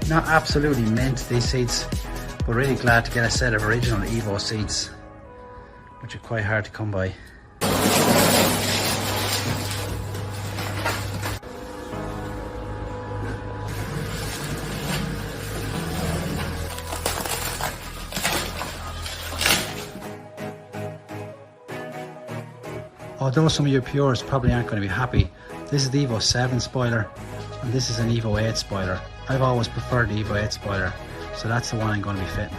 Not absolutely mint, these seats, but really glad to get a set of original Evo seats, which are quite hard to come by. Although some of your purists probably aren't going to be happy, this is the Evo 7 spoiler and this is an Evo 8 spoiler. I've always preferred the Evo 8 spoiler, so that's the one I'm going to be fitting.